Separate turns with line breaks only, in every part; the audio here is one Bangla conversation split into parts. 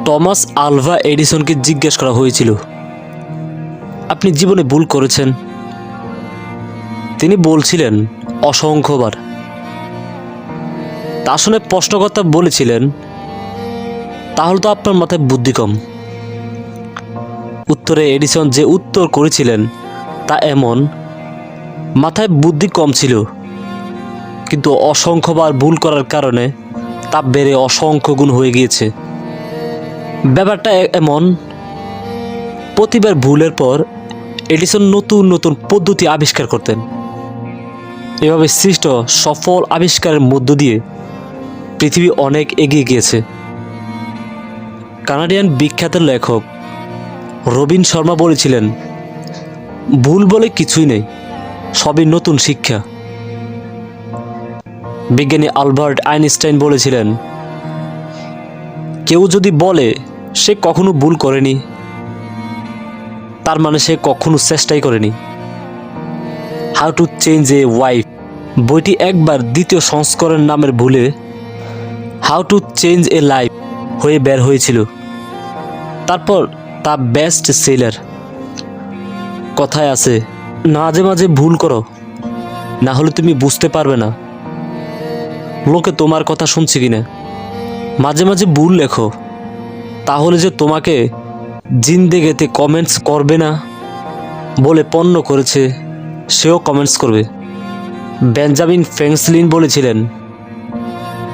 টমাস আলভা এডিসনকে জিজ্ঞেস করা হয়েছিল, আপনি জীবনে ভুল করেছেন? তিনি বলছিলেন, অসংখ্যবার। তা শুনে প্রশ্নকর্তা বলেছিলেন, তাহলে তো আপনার মাথায় বুদ্ধি কম। উত্তরে এডিসন যে উত্তর করেছিলেন তা এমন, মাথায় বুদ্ধি কম ছিল, কিন্তু অসংখ্যবার ভুল করার কারণে তা বেড়ে অসংখ্য গুণ হয়ে গিয়েছে। ব্যাপারটা এমন, প্রতিবার ভুলের পর এডিসন নতুন নতুন পদ্ধতি আবিষ্কার করতেন। এভাবে সৃষ্ট সফল আবিষ্কারের মধ্য দিয়ে পৃথিবী অনেক এগিয়ে গিয়েছে। কানাডিয়ান বিখ্যাত লেখক রবিন শর্মা বলেছিলেন, ভুল বলে কিছুই নেই, সবই নতুন শিক্ষা। বিজ্ঞানী আলবার্ট আইনস্টাইন বলেছিলেন, কেউ যদি বলে সে কখনো ভুল করেনি, তার মানে সে কখনো চেষ্টাই করেনি। How to change a wife বইটি একবার দ্বিতীয় সংস্করণ নামের ভুলে how to change A life হয়ে বের হয়েছিল। তারপর তা বেস্ট সেলার। কথায় আছে, মাঝে মাঝে ভুল করো, না হলে তুমি বুঝতে পারবে না লোকে তোমার কথা শুনছে কিনা। মাঝে মাঝে ভুল লেখো, তাহলে যে তোমাকে জিন্দেগিতে কমেন্টস করবে না বলে পণ্য করেছে, সেও কমেন্টস করবে। বেঞ্জামিন ফ্র্যাঙ্কলিন বলেছিলেন,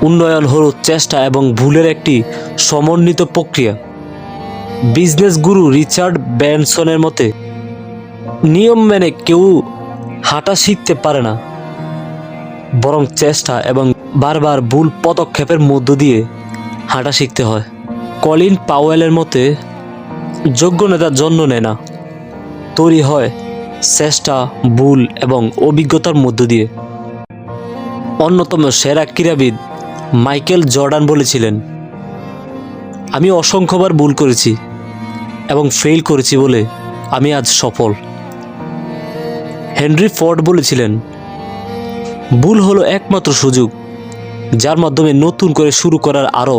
উন্নয়ন হল চেষ্টা এবং ভুলের একটি সমন্বিত প্রক্রিয়া। বিজনেস গুরু রিচার্ড ব্র্যানসনের মতে, নিয়ম মেনে কেউ হাঁটা শিখতে পারে না, বরং চেষ্টা এবং বারবার ভুল পদক্ষেপের মধ্য দিয়ে হাঁটা শিখতে হয়। কলিন পাওয়েলের মতে, যোগ্য নেতা জন্ম নেয় না, তৈরি হয় চেষ্টা, ভুল এবং অভিজ্ঞতার মধ্য দিয়ে। অন্যতম সেরা ক্রীড়াবিদ মাইকেল জর্ডান বলেছিলেন, আমি অসংখ্যবার ভুল করেছি এবং ফেল করেছি বলে আমি আজ সফল। হেনরি ফোর্ড বলেছিলেন, ভুল হলো একমাত্র সুযোগ যার মাধ্যমে নতুন করে শুরু করার আরও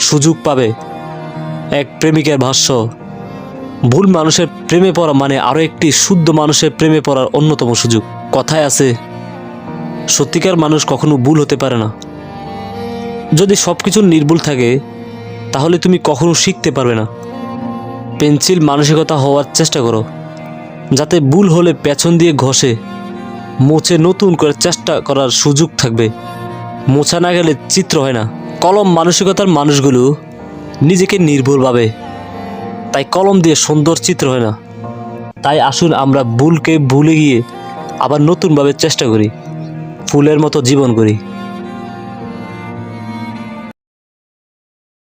সুযোগ পাবে। এক প্রেমিকের ভাষ্য, ভুল মানুষের প্রেমে পড়া মানে আরও একটি শুদ্ধ মানুষের প্রেমে পড়ার অন্যতম সুযোগ। কথায় আছে, সত্যিকার মানুষ কখনো ভুল হতে পারে না। যদি সব কিছু নির্ভুল থাকে তাহলে তুমি কখনো শিখতে পারবে না। পেন্সিল মানসিকতা হওয়ার চেষ্টা করো, যাতে ভুল হলে পেছন দিয়ে ঘষে মুছে নতুন করে চেষ্টা করার সুযোগ থাকবে। মোছা না গেলে চিত্র হয় না। কলম মানসিকতার মানুষগুলো নিজেকে নির্ভুল ভাবে, তাই কলম দিয়ে সুন্দর চিত্র হয় না। তাই আসুন আমরা ভুলকে ভুলে গিয়ে আবার নতুনভাবে চেষ্টা করি, ফুলের মতো জীবন করি।